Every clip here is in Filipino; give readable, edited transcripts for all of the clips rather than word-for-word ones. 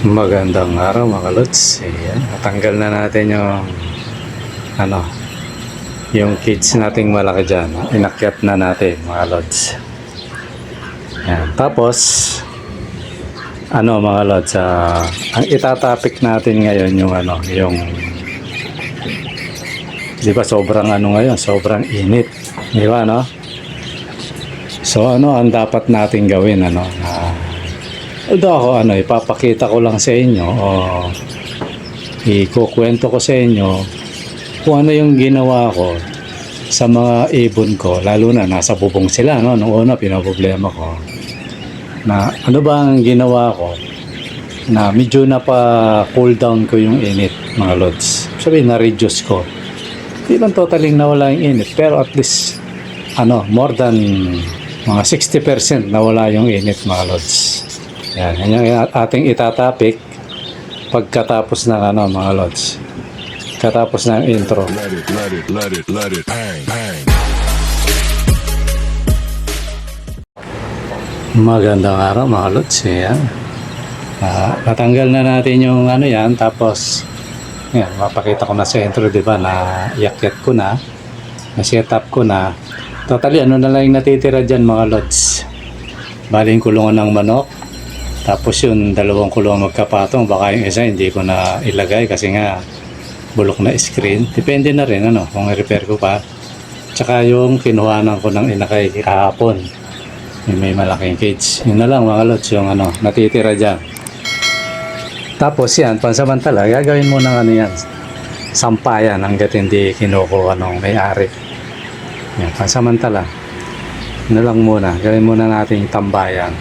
Magandang araw mga lods. Ayan, natanggal na natin yung yung kids nating malaki dyan. Inakyat na natin mga lods. Ayan. Tapos mga lods, ang itatopic natin ngayon yung di ba sobrang ngayon, sobrang init, di ba so ang dapat natin gawin ako ipapakita ko lang sa inyo o ikukwento ko sa inyo kung ano yung ginawa ko sa mga ibon ko, lalo na nasa bubong sila noong una pinaproblema ko na ano ba ang ginawa ko na medyo na pa cool down ko yung init mga lods. Sabihin na reduce ko, hindi lang totally nawala yung init pero at least more than mga 60% nawala yung init mga lods. Yan yung ating itatapik pagkatapos ng mga lods. Katapos ng intro. Let it, bang, bang. Magandang araw mga lods. Yan. Natanggal na natin yung yan. Tapos, yan, mapakita ko na sa intro, diba, na iakyat ko na set up ko na. Totally, na lang yung natitira dyan mga lods. Baling kulungan ng manok. Tapos yung dalawang kulungan magkapatong, baka yung isa hindi ko na ilagay kasi nga bulok na screen. Depende na rin kung i-repair ko pa. Tsaka yung kinuhanan ko ng inakay kahapon. Yung may malaking cage. Yun na lang mga lods, yung natitira dyan. Tapos yan, pansamantala, gagawin mo ng yan. Sampayan hanggat hindi kinukuha ng may-ari. Yan, pansamantala. Yun na lang muna. Gawin muna natin yung tambayan.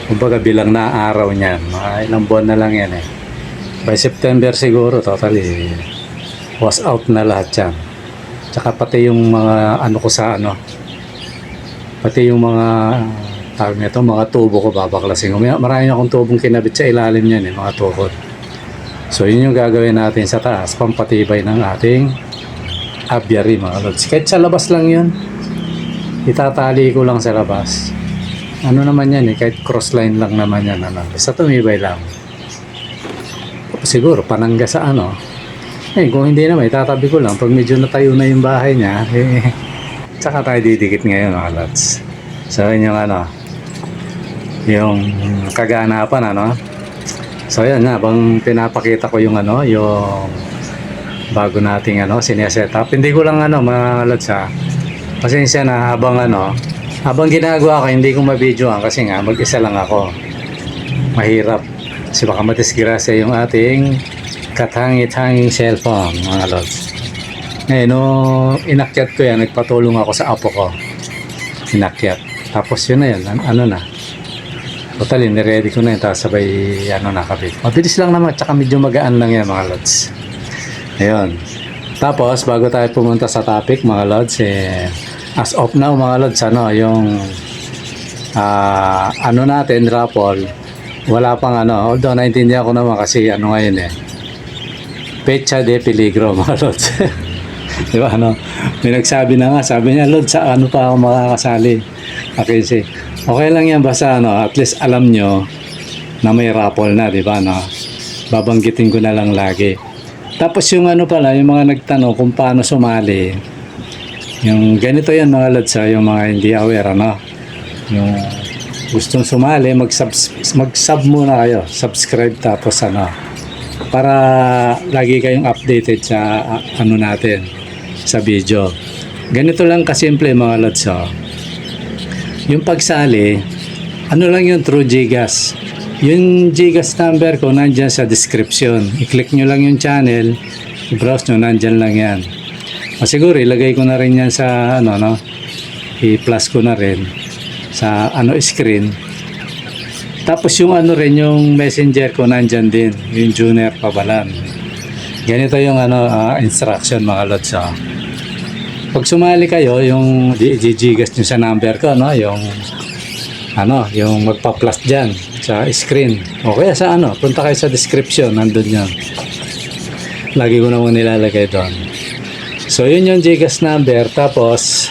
Kumbaga bilang na araw niyan, mga ilang buwan na lang yan by September siguro totally was out na lahat yan. Tsaka pati yung mga ko sa pati yung mga tawag nito, mga tubo ko babaklasin. Marami akong tubong kinabit sa ilalim niyan mga tukod. So yun yung gagawin natin sa taas, pampatibay ng ating aviary mga lods. Kahit sa labas lang yun, itatali ko lang sa labas. Naman yan kahit crossline lang naman yan basta tumibay lang. Siguro panangga sa kung hindi naman itatabi ko lang pag medyo natayo na yung bahay niya tsaka tayo didikit ngayon mga lods. So yun yung yung kaganapan so yan habang pinapakita ko yung yung bago nating sineset up, hindi ko lang mga lods pasensya na habang ginagawa ko, hindi ko mabidyoan kasi nga mag-isa lang ako. Mahirap. Kasi baka matisgrasya yung ating katangi-tanging cellphone, mga lods. Ngayon, inakyat ko yan, nagpatulong ako sa apo ko. Inakyat. Tapos yun na yun, na. Totally, niready ko na yun, tapos sabay, nakabit. Mabilis lang naman, tsaka medyo magaan lang yan, mga lods. Ayun. Tapos, bago tayo pumunta sa topic, mga lods, as of now mga lods yung natin raffle wala pang although naintindihan ko naman kasi ngayon pecha de peligro mga lods. Diba may nagsabi na nga, sabi niya lods sa pa ako makakasali kasi okay lang yan basta at least alam nyo na may raffle na, diba babanggitin ko na lang lagi. Tapos yung pala yung mga nagtanong kung paano sumali, yung ganito yan mga lods yung mga hindi aware yung gustong sumali mag-sub muna kayo, subscribe tapos para lagi kayong updated sa natin sa video. Ganito lang kasimple mga lods yung pagsali lang yung through GCash. Yung GCash number ko nandyan sa description, i-click nyo lang yung channel, i-browse nyo, nandyan lang yan. Siguro ilagay ko na rin yan sa i-plus ko na rin sa screen. Tapos yung rin yung messenger ko nandyan din, yung Junior Pabalan. Ganito yung instruction mga lods pag sumali kayo yung gigas nyo sa number ko yung magpa-plus dyan sa screen o kaya sa punta kayo sa description, nandun yan, lagi ko naman nilalagay doon. So yun yung GCash number. Tapos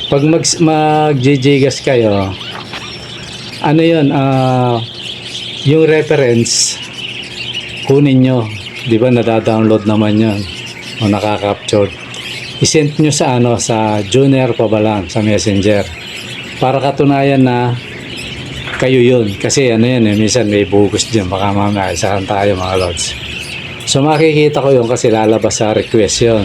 pag mag-GCash kayo yun yung reference, kunin nyo. Di ba nadada-download naman yan o nakaka-capture. I-send nyo sa sa Junior Pabalan sa Messenger para katunayan na kayo yun. Kasi yan minsan may bugos dyan, baka mamaya isahan tayo mga lods. So makikita ko yun kasi lalabas sa request yun.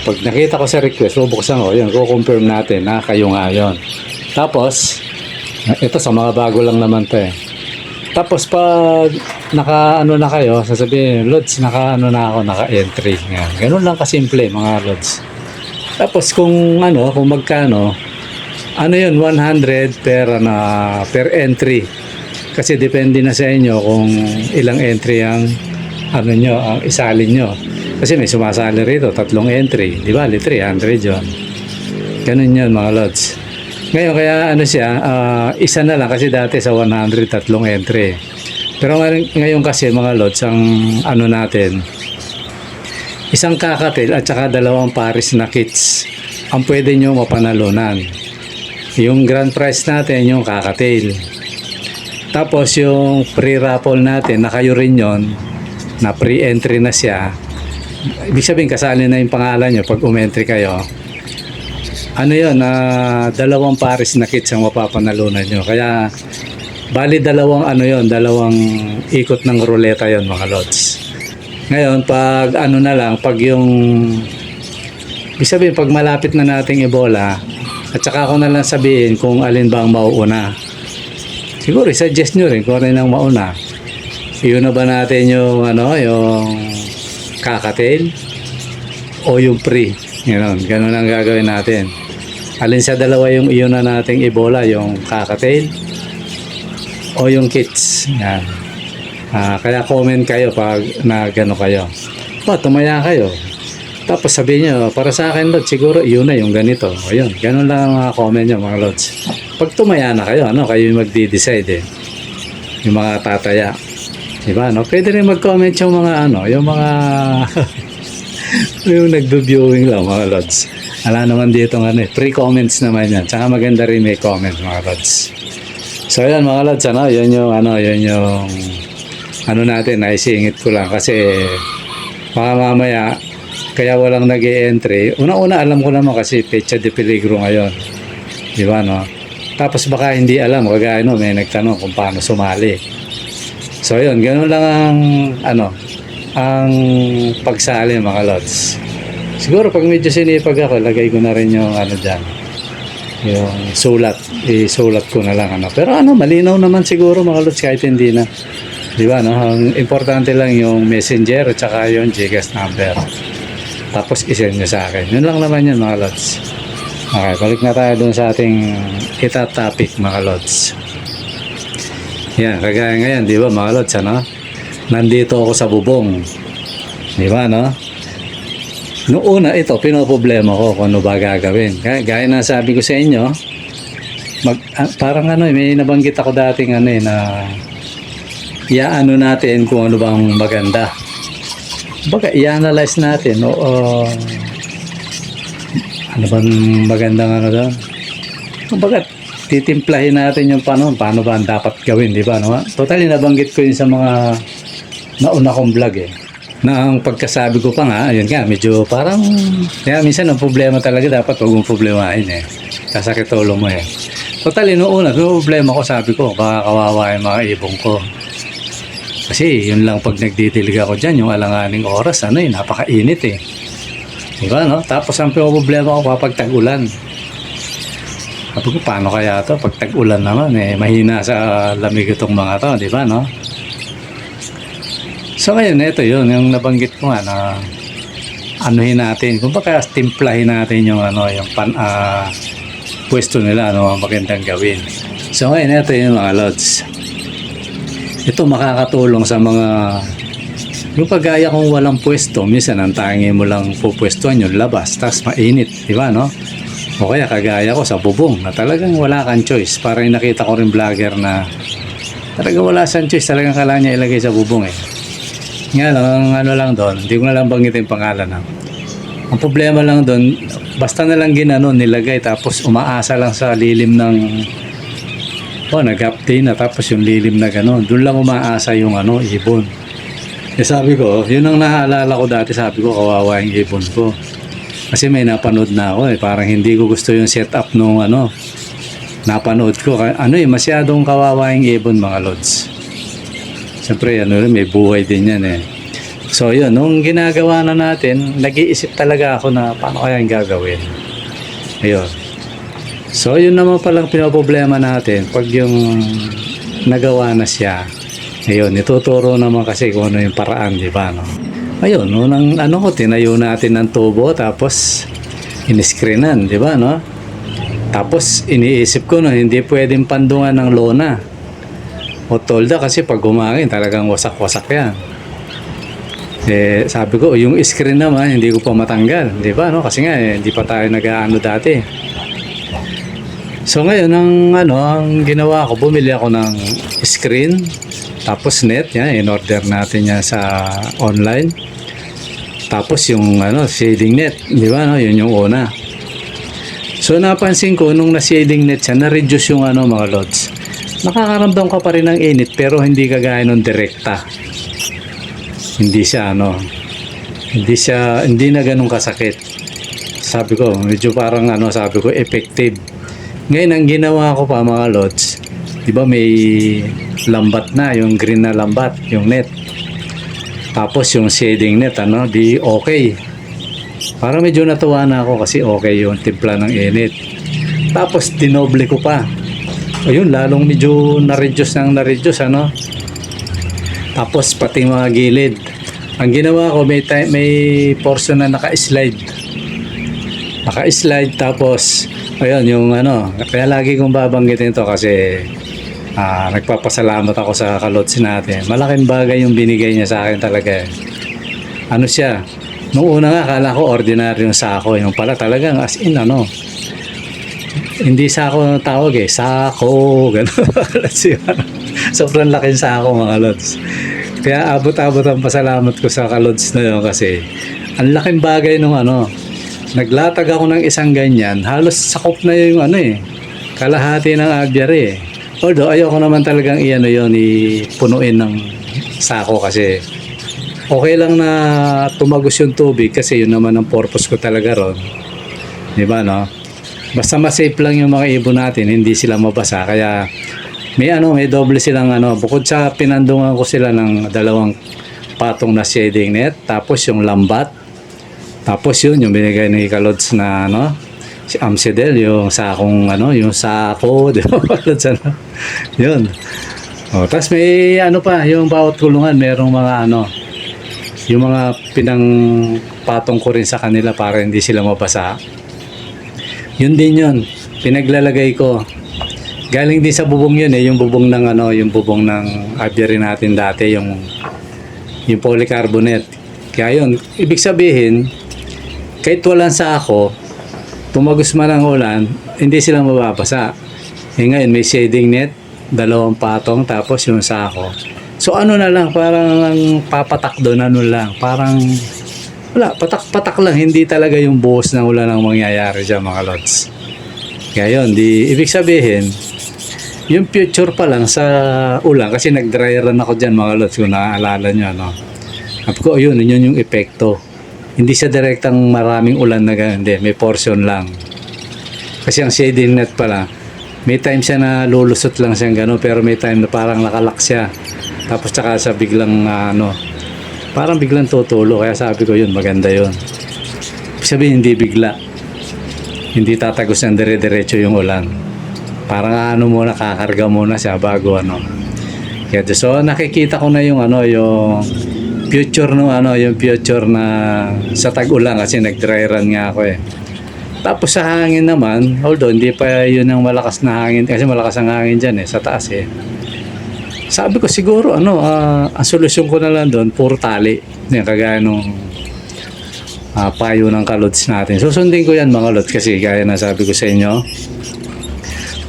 Pag nakita ko sa request, bubuksan ko yun, ko-confirm natin na kayo nga yun. Tapos ito sa mga bago lang naman to eh. Tapos pag na kayo, sasabihin, Lods, na ako, naka-entry. Yan. Ganun lang kasimple mga Lods. Tapos kung magkano, yun, 100 per entry. Kasi depende na sa inyo kung ilang entry ang ang isalin nyo. Kasi may sumasali rito, 3 entry. Di ba? 300 yun. Ganun yun mga Lods. Ngayon kaya siya, isa na lang kasi dati sa 100 3 entry. Pero ngayon kasi mga lods ang natin, isang kakatil at saka 2 pares na kits ang pwede nyo mapanalunan. Yung grand prize natin yung kakatil. Tapos yung pre-raffle natin na kayo rin yon, na pre-entry na siya. Ibig sabihin kasali na yung pangalan nyo pag umentry kayo. Yun, 2 pares na kits ang mapapanalunan nyo. Kaya, bali 2 2 ikot ng ruleta yon mga lods. Ngayon, pag pag yung, ibig sabihin, pag malapit na nating ibola, at saka ako na lang sabihin kung alin ba ang mauuna. Siguro, i-suggest nyo rin kung alin ang mauna. Iyon na ba natin yung, yung kakatil o yung pre? Ganun ang gagawin natin. Alin sa dalawa yung iyon na nating ibola, yung kakatil o yung kits. Yan. Kaya comment kayo pag gano kayo. Tumaya kayo. Tapos sabihin nyo, para sa akin Lord, siguro iyon na yung ganito. O yun, ganun lang ang mga comment nyo mga Lods. Pag tumaya na kayo, kayo yung magdi-decide yung mga tataya. Diba, Pwede rin mag-comment yung mga yung mga yung nagbe-viewing lang mga Lods. Ala naman dito free comments naman yan. Tsaka maganda rin may comment mga Lods. So yan mga Lods, yun yung yun yung natin, naisingit ko lang kasi baka mamaya kaya walang nag-e-entry. Una-una alam ko naman kasi Pecha de Peligro ngayon. Di ba Tapos baka hindi alam, kagaya may nagtanong kung paano sumali. So yun, ganun lang ang pagsali mga Lods. Siguro pag medyo sinipag ako, lagay ko na rin yung dyan, yung sulat, isulat ko na lang pero malinaw naman siguro mga Lods kahit hindi na, di ba ang importante lang yung messenger at saka yung GCash number, tapos isend nyo sa akin, yun lang naman yun mga Lods. Okay, balik na tayo dun sa ating topic mga Lods. Yan, kagaya ngayon, di ba mga Lods, nandito ako sa bubong, di ba Noong una, ito, pinoproblema ko kung ano ba gagawin. Gaya na sabi ko sa inyo, parang may nabanggit ako dating na natin kung ano bang maganda. Baga, i-analyze natin, ano bang magandang doon. Baga, titimplahin natin yung paano ba ang dapat gawin, di ba? Totally, nabanggit ko yun sa mga nauna kong vlog na ang pagkasabi ko pa nga, ayun nga, medyo parang, kaya minsan ang problema talaga dapat huwag mong problemahin kasakit ulo mo Totally, noong una, yung problema ko, sabi ko, baka kawawa yung mga ibong ko. Kasi yun lang pag nagdidiliga ko dyan, yung alanganing oras, napakainit diba Tapos ang problema ko kapag tag-ulan. Sabi ko, paano kaya to? Pag tag-ulan naman, mahina sa lamig itong mga to, diba So ngayon, ito yun, yung nabanggit ko na anuhin natin, kung baka timplahin natin yung yung pwesto nila, magandang gawin. So ngayon, ito yung mga Lods. Ito makakatulong sa mga, yung kagaya kung walang pwesto, minsan ang tangi mo lang pupwestuhan yung labas, tas mainit, di ba O kaya kagaya ko sa bubong, na talagang wala kang choice. Parang nakita ko rin vlogger na talagang wala siyang choice, talagang kailangan niya ilagay sa bubong Nga lang, lang doon, hindi ko na lang banggitin pangalan Ang problema lang doon, basta na lang nilagay tapos umaasa lang sa lilim ng nag-up day na, tapos yung lilim na gano'n. Doon lang umaasa yung ibon. Eh sabi ko, yun ang naaalala ko dati, sabi ko, kawawa yung ibon ko. Kasi may napanood na ako parang hindi ko gusto yung setup nung napanood ko. Masyadong kawawa yung ibon, mga lods. Siyempre, may buhay din yan eh. So yun, nung ginagawa na natin, nag-iisip talaga ako na paano kaya yung gagawin. Ayun. So yun naman palang pinoproblema natin pag yung nagawa na siya. Ayun, ituturo naman kasi kung ano yung paraan, di ba, no? Ayun, unang tinayo natin ng tubo, tapos in-screenan, di ba, no? Tapos iniisip ko no, hindi pwedeng pandungan ng lona o tolda kasi pag gumangin talagang wasak-wasak yan. Eh, sabi ko, yung screen naman, hindi ko pa matanggal. Di ba, no? Kasi nga, hindi pa tayo nag-aano dati. So, ngayon, ang ginawa ko, bumili ako ng screen, tapos net, yan, in-order natin yan sa online. Tapos, yung, shading net, di ba, no? Yun yung una. So, napansin ko, nung na-shading net siya, na-reduce yung, mga lods. Nakakaramdam ka pa rin ng init, pero hindi kagaya nung direkta. Hindi na ganun kasakit. Sabi ko, medyo parang sabi ko, effective. Ngayon, ang ginawa ko pa, mga lods, di ba may lambat na, yung green na lambat, yung net. Tapos yung shading net, di okay. Parang medyo natuwa na ako kasi okay yung timpla ng init. Tapos dinoble ko pa. Ayun, lalong medyo na-reduce, Tapos pati mga gilid. Ang ginawa ko, may portion na naka-slide. Tapos ayun, yung kaya lagi kong babanggitin to kasi nagpapasalamat ako sa kalods natin. Malaking bagay yung binigay niya sa akin talaga. Siya, nung una nga akala ko ordinary yung sako, yung pala talagang as in hindi sako ang tawag sako, gano'n. Sobrang laking sako, mga lods. Kaya abot-abot ang pasalamat ko sa kalods na yun kasi ang laking bagay nung naglatag ako ng isang ganyan, halos sakop na yung kalahati ng aviary. Although ayoko naman talagang ipunuin ng sako kasi okay lang na tumagos yung tubig kasi yun naman ang purpose ko talaga ron. Di ba, no? Basta ma-safe lang yung mga ibon natin, hindi sila mabasa. Kaya may doble silang bukod sa pinandungan ko sila ng 2 patong na shading net, tapos yung lambat, tapos yun yung binigay ni Kalods na si Amsidel, yung sakong yung sako, di ba? Yun. Tapos may pa, yung bawat kulungan merong mga yung mga pinangpatong ko rin sa kanila para hindi sila mabasa. Yun din yun, pinaglalagay ko. Galing din sa bubong yun yung bubong ng yung bubong ng aviary natin dati, yung polycarbonate. Kaya yun, ibig sabihin, kahit walang sako, tumagos man ang ulan, hindi sila mababasa. Ngayon may shading net, 2 patong, tapos yung sako. So na lang, parang papatak doon, parang wala, patak-patak lang, hindi talaga yung buhos ng ulan ang mangyayari dyan, mga lods. Kaya yun, ibig sabihin, yung future pa lang sa ulan, kasi nag-dry run ako dyan, mga lods, kung naaalala nyo, Sabi ko, yun yung epekto. Hindi siya direktang maraming ulan na gano'n, hindi, may portion lang. Kasi ang shading net pala, may time siya na lulusot lang siyang gano'n, pero may time na parang nakalak siya. Tapos tsaka sa biglang, parang biglang tutulo, kaya sabi ko yun, maganda yun. Sabihin, hindi bigla. Hindi tatagos ng dire-diretso yung ulan. Parang muna, kakarga muna siya bago Kaya so nakikita ko na yung yung future yung future na sa tag-ulan kasi nag-dry run nga ako Tapos sa hangin naman, although hindi pa yun ang malakas na hangin kasi malakas ang hangin dyan sa taas Sabi ko siguro ang solusyon ko na lang doon, puro tali. Yan, kagaya nung payo ng kalods natin. Susundin ko yan, mga lods, kasi gaya na sabi ko sa inyo,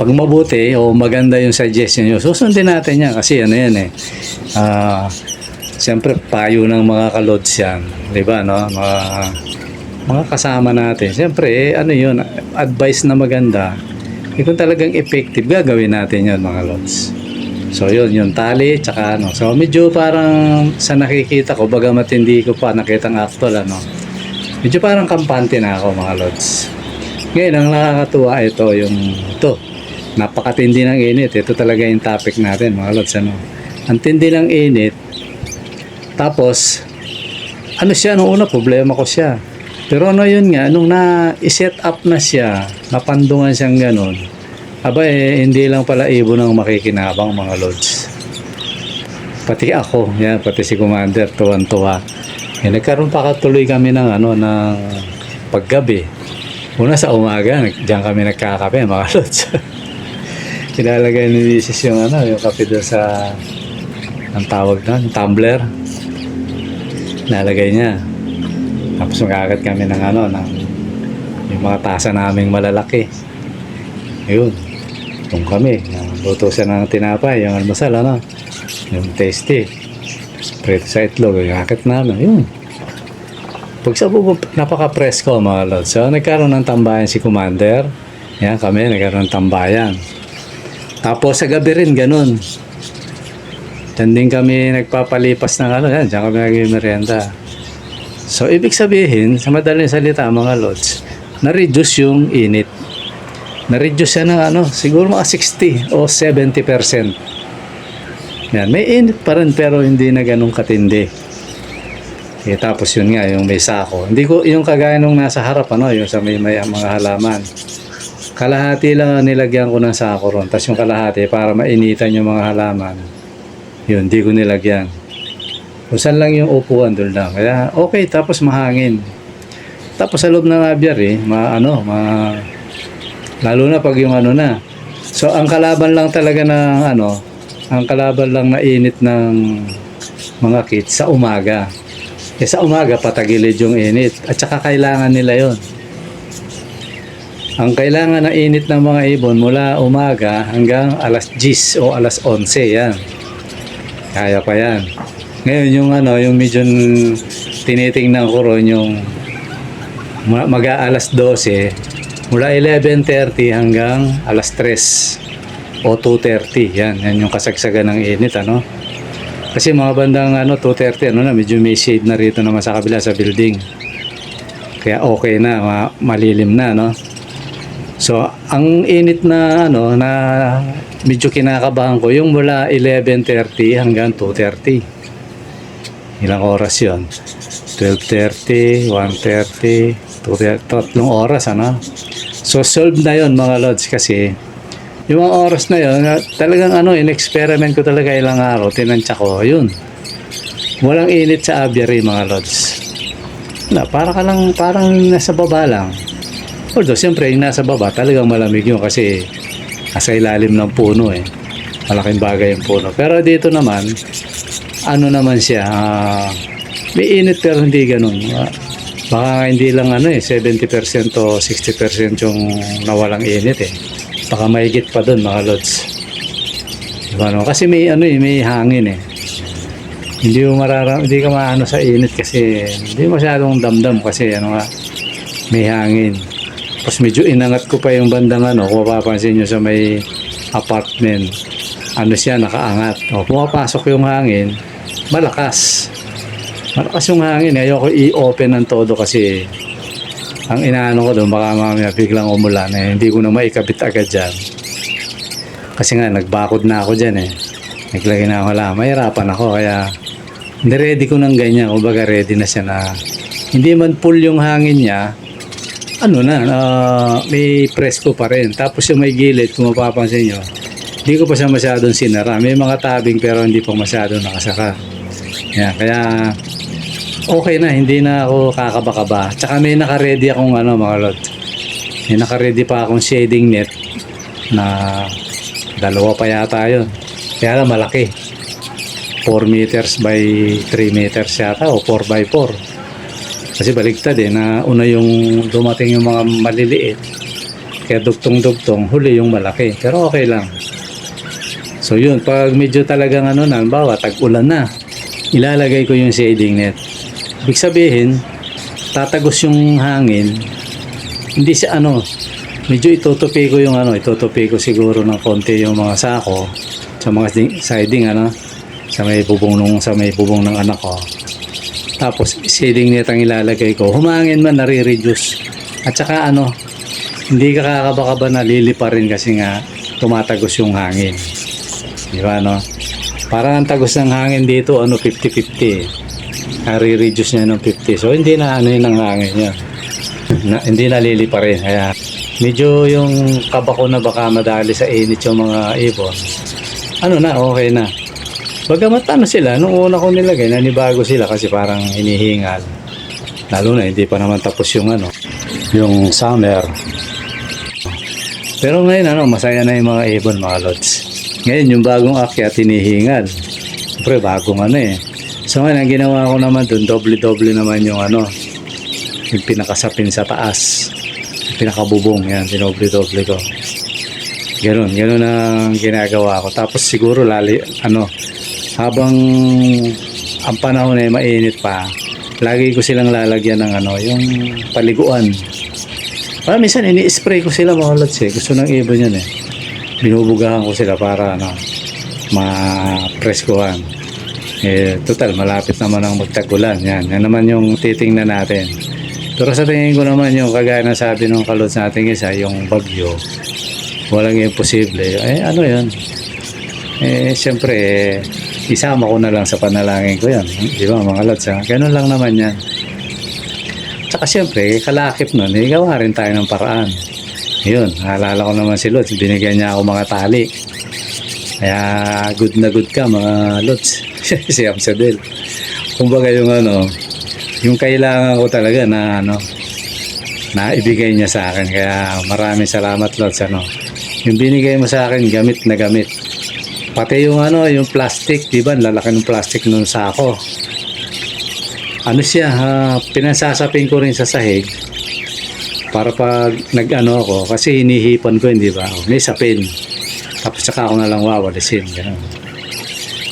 pag mabuti o maganda yung suggestion nyo, susundin natin yan kasi siyempre payo ng mga kalods yan, di ba, mga kasama natin. Siyempre yun, advice na maganda, Kung talagang effective, gagawin natin yun mga lods. So yun, yung tali, tsaka ano. So medyo parang sa nakikita ko, bagamat hindi ko pa nakitang actual, ano. Medyo parang kampante na ako mga lods. Ngayon, ang nakakatuwa ito. Napakatindi ng init. Ito talaga yung topic natin mga lods, ano. Ang tindi ng init. Tapos, ano siya, nung una, problema ko siya. Pero ano yun nga, nung na-set up na siya, napandungan siyang ganun, aba hindi lang pala ibon ang makikinabang mga lods. Pati ako, yan, pati si Commander, tuwan-tuwa. Nagkaroon pa katuloy kami ng paggabi. Una sa umaga, diyan kami nagkakape mga lods. Kinalagay ni Mrs. yung kape doon sa, ang tawag doon, tumbler. Nalagay niya. Tapos magkakat kami ng yung mga tasa naming malalaki. Ayun. Doon kami. Luto siya ng tinapay, yung almusal, yung tasty. Prito sa itlog, yung akit namin. Ayun. Pag sa napaka-presko mga lods. So, nagkaroon ng tambayan si Commander. Yan, kami, nagkaroon ng tambayan. Tapos sa gabi rin, ganun. Diyan din kami nagpapalipas ng yan, diyan kami nag-merienda. So, ibig sabihin, sa madaling salita mga lods, na-reduce yung init. Na-reduce siya ng siguro mga 60 o 70%. Yan, may init pa rin pero hindi na ganun katindi. Tapos yun nga, yung may sako. Hindi ko, yung kagaya nung nasa harap, yung sa may mga halaman. Kalahati lang nilagyan ko ng sako ron. Tapos yung kalahati, para mainitan yung mga halaman. Yun, hindi ko nilagyan. Kung saan lang yung upuan, doon lang. Kaya, okay, tapos mahangin. Tapos sa loob ng aviary, lalo na pag yung na. So, ang kalaban lang talaga ng ang kalaban lang na init ng mga kids sa umaga. Sa umaga, patagilid yung init. At saka kailangan nila yon. Ang kailangan na init ng mga ibon mula umaga hanggang alas 10 o alas 11, yan. Kaya pa yan. Ngayon yung medyo tinitingnan ko ron yung mag-aalas 12 mula 11:30 hanggang alas 3 o 2:30. Yan yung kasagsagan ng init, Kasi mga bandang 2:30 medyo may shade na rito naman sa kabila sa building. Kaya okay na, malilim na, So, ang init na na medyo kinakabahan ko yung mula 11:30 hanggang 2:30. Ilang oras yon? 12:30, 1:30, 2:30, 3 oras, So, solved na yon mga lods kasi yung mga oras na yon, talagang in-experiment ko talaga ilang araw, tinansya ko, yun. Walang init sa aviary mga lods. Parang nasa baba lang. Although, siyempre, yung nasa baba, talagang malamig yun kasi nasa ilalim ng puno Malaking bagay yung puno. Pero dito naman, naman siya, may init pero hindi ganun. Baka hindi lang 70% o 60% yung nawalang init Baka mahigit pa doon mga lods. Kasi may may hangin Hindi mo hindi ka maano sa init kasi hindi masyadong damdam kasi may hangin. Tapos medyo inangat ko pa yung bandang kung mapapansin nyo sa may apartment, siya nakaangat. Pumapasok yung hangin, malakas yung hangin. Ayoko i-open ng todo kasi ang inaano ko doon, baka mamaya biglang umulan hindi ko na maikabit agad dyan. Kasi nga, nagbakod na ako dyan naglagay na ako lang, mahirapan ako kaya niready ko ng ganyan. Kumbaga ready na siya na hindi man full yung hangin niya, may presko pa rin. Tapos yung may gilid, kung mapapansin nyo, hindi ko pa siya masyadong sinara. May mga tabing pero hindi pa masyadong nakasaka. Yan, kaya okay na, hindi na ako kakaba-kaba. Tsaka may naka-ready akong mga lot. May naka-ready pa akong shading net na 2 pa yata yun. Kaya lang malaki. 4 meters by 3 meters yata o 4 by 4. Kasi baligtad na una yung dumating yung mga maliliit. Kaya dugtong-dugtong, huli yung malaki. Pero okay lang. So yun, pag medyo talagang bawa tag-ulan na, ilalagay ko yung shading net. Ibig sabihin, tatagos yung hangin. Hindi siya medyo itutupi ko yung itutupi ko siguro ng konti yung mga sako sa mga siding sa may bubong ng anak ko. Tapos shading net ang ilalagay ko. Humangin man, nare-reduce. At saka hindi ka kakaba-kaba na lilipa rin kasi nga tumatagos yung hangin. Di ba Parang ang tagos ng hangin dito 50-50. Nare-reduce niya ng 50. So hindi na yun ang hangin niya. Hindi nalilipa rin. Kaya medyo yung kaba ko na baka madali sa init yung mga ibon. Okay na. Bagamat sila, nung una ko nilagay, nanibago sila kasi parang hinihingal. Lalo na hindi pa naman tapos yung summer. Pero ngayon masaya na yung mga ibon, mga lods. Ngayon yung bagong akyat hinihingal. Siyempre bagong So ngayon ang ginawa ko naman dun, doble-doble naman yung yung pinakasapin sa taas. Pinakabubong yan, dinoble-doble ko. Ganun ang ginagawa ko. Tapos siguro habang ang panahon ay mainit pa, lagi ko silang lalagyan ng yung paliguan. Minsan ini-spray ko sila, mga lods Gusto ng ibon yan Binubugahan ko sila para ma-preskohan. Total, malapit naman ang magtagulan. Yan naman yung titingnan natin. Pero sa tingin ko naman yung kagaya na sabi ng kalods natin isa, yung bagyo, walang imposible. Yan? Siyempre, isama ko na lang sa panalangin ko yan. Di ba mga lods Ganun lang naman yan. Tsaka siyempre, kalakip nun, gawa rin tayo ng paraan. Yun, naalala ko naman si Lods, binigyan niya ako mga tali. Kaya good na good ka mga lods. Si Amsadel. Kumbaga yung kailangan ko talaga na na ibigay niya sa akin. Kaya maraming salamat lods Yung binigay mo sa akin, gamit na gamit. Pati yung yung plastic, di ba? Lalaki ng plastic nung sako. Siya, pinasasapin ko rin sa sahig. Para pag ako, kasi hinihipan ko, hindi ba? May sapin. Tapos saka ako na lang wawalisin. Ganun.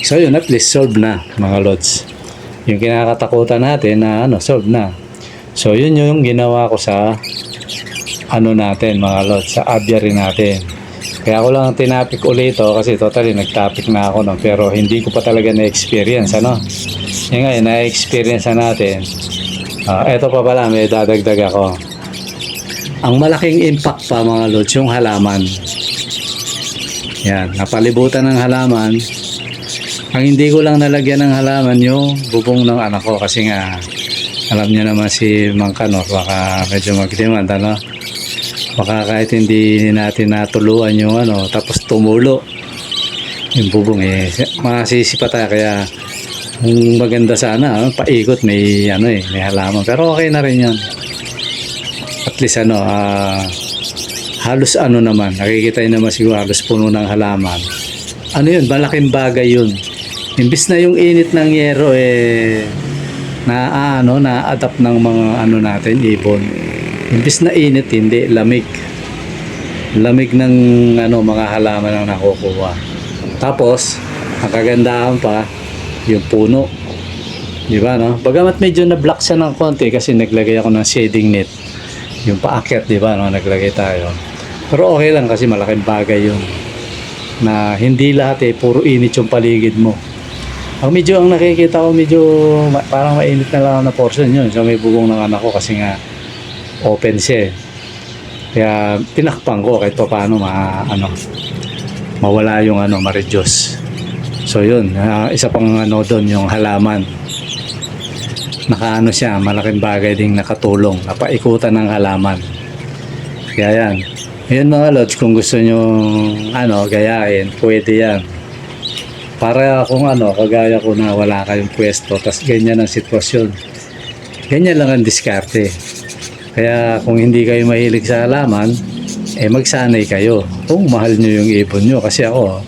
So yun, at least solve na mga lods. Yung kinakatakutan natin na solve na. So yun yung ginawa ko sa natin mga lods, sa aviary natin. Kaya ako lang tinapik ulit kasi totally nagtapik na ako pero hindi ko pa talaga na-experience Yung ngayon, na-experience na natin. Eto pa pala, may dadagdag ako. Ang malaking impact pa mga lods, yung halaman. Yan, napalibutan ng halaman. Ang hindi ko lang nalagyan ng halaman yung bubong ng anak ko kasi nga alam niya naman si Mang Kanor baka medyo mag-demand baka kahit hindi natin natuluan yung tapos tumulo yung bubong masisipa tayo. Kaya kung maganda sana paikot may may halaman pero okay na rin yan. At least halos naman nakikita nyo naman siguro halos puno ng halaman. Yun, malaking bagay yun. Imbis na yung init ng yero na-adapt ng mga natin ibon. Imbis na init, hindi lamig. Lamig ng mga halaman ang nakukuha. Tapos ang kagandahan pa yung puno. Di ba Bagamat medyo na-block siya ng konti kasi naglagay ako ng shading net. Yung paakyat, di ba naglagay tayo. Pero okay lang kasi malaking bagay yun. Na hindi lahat puro init yung paligid mo. Ang nakikita ko medyo parang mainit na lang na portion yun sa may bubong ng anak ko kasi nga open siya Kaya tinakpan ko kahit paano mawala yung ma-reduce. So yun, isa pang doon yung halaman. Siya, malaking bagay ding nakatulong, napaikutan ng halaman. Kaya yan. Ayun mga lods, kung gusto nyo gayahin, pwede yan. Para kung kagaya ko na wala kayong pwesto, tas ganyan ang sitwasyon. Ganyan lang ang diskarte. Kaya kung hindi kayo mahilig sa halaman, magsanay kayo. Kung mahal nyo yung ibon nyo. Kasi ako,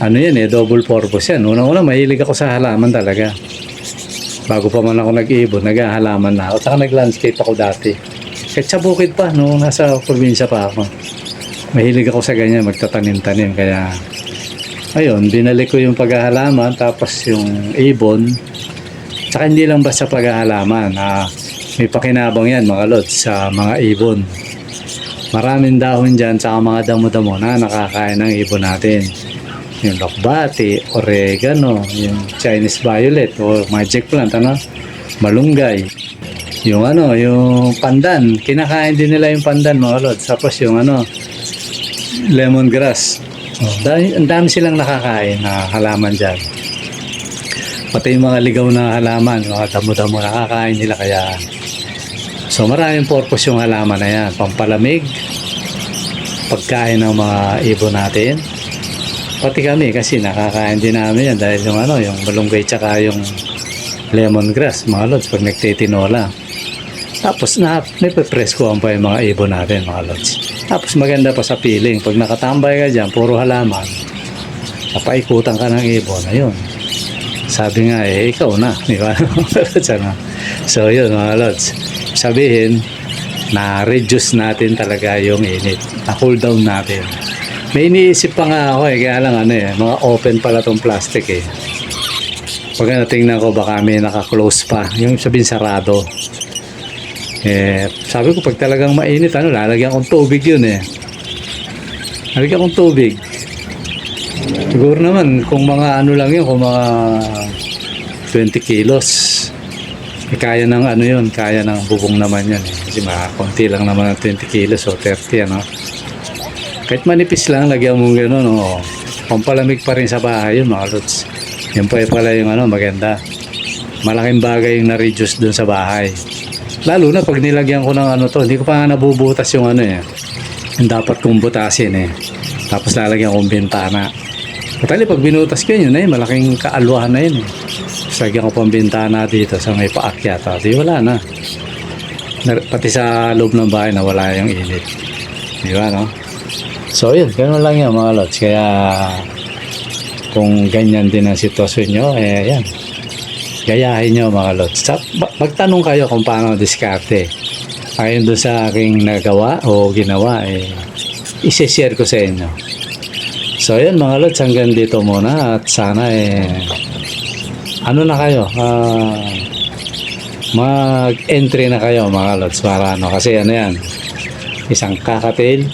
double purpose yan. Unang-una, mahilig ako sa halaman talaga. Bago pa man ako nag-ibon, nag-halaman na ako. Saka nag-landscape ako dati. Kahit sa bukid pa, nasa probinsya pa ako. Mahilig ako sa ganyan, magtatanim-tanim. Kaya, ayun, binalik ko yung paghahalaman, tapos yung ibon. Saka hindi lang basta paghahalaman. May pakinabang yan, mga lods, sa mga ibon. Maraming dahon dyan, tsaka mga damo-damo na nakakain ng ibon natin. Yung lokbati, oregano, yung Chinese violet o magic plant, ano? Malunggay. Yung ano, yung pandan. Kinakain din nila yung pandan, mga lods. Tapos yung ano, lemongrass. Oh, ang dami silang nakakain na halaman dyan. Pati yung mga ligaw na halaman, mga damo-damo nakakain nila kaya. So maraming purpose yung halaman na yan. Pampalamig, pagkain ng mga ibon natin. Pati kami kasi nakakain din namin yan dahil yung ano, yung malunggay tsaka yung lemongrass, mga lods, pag nagtitinola. Tapos may preskohan pa yung mga ibon natin, mga lods. Tapos maganda pa sa feeling, pag nakatambay ka dyan, puro halaman, napaikutan ka ng ibon, ayun. Sabi nga ikaw na, di ba? So yun, mga lods. Sabihin, na-reduce natin talaga yung init, na-cool down natin. May iniisip pa nga ako kaya lang mga open pala tong plastic Pag tingnan ko baka may naka-close pa, yung sabihin sarado. Sabi ko pag talagang mainit, lalagyan kong tubig yun Lalagyan kong tubig. Siguro naman, kung mga lang yun, kung mga 20 kilos, kaya ng yun, kaya ng bubong naman yan Kasi konti lang naman ng 20 kilos o 30, Kahit manipis lang, lagyan mo gano'n, pampalamig pa rin sa bahay yun, mga lods. Yan pa pala yung maganda. Malaking bagay yung na-reduce dun sa bahay. Lalo na pag nilagyan ko ng hindi ko pa nga nabubutas yung yung dapat kong butasin Tapos lalagyan kong bintana. Patali pag binutas ko yun malaking kaalwahan na yun Tapos lagyan ko pang bintana dito sa may paakyat. Di wala na. Pati sa loob ng bahay na wala yung init. Di ba, no? So yun, gano'n lang yan mga lods. Kaya kung ganyan din ang sitwasyon nyo, yan. Gayahin nyo mga lods. Magtanong kayo kung paano diskarte. Ayon doon sa aking nagawa o ginawa, isi-share ko sa inyo. So yun mga lods, hanggang dito muna. At sana na kayo, mag-entry na kayo mga lods. Para kasi yan, isang kakatil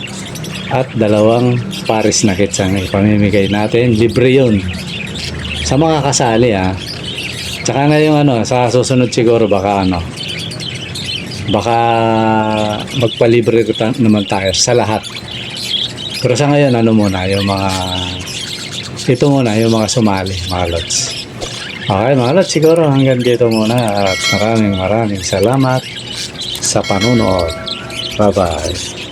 at 2 pares na kits ang ipamimigay natin. Libre yun sa mga kasali Tsaka na yung sa susunod siguro baka baka magpalibre naman tayo sa lahat. Pero sa ngayon muna yung mga ito muna yung mga sumali mga lods. Okay mga lods, siguro hanggang dito muna at maraming salamat sa panunood. Bye bye.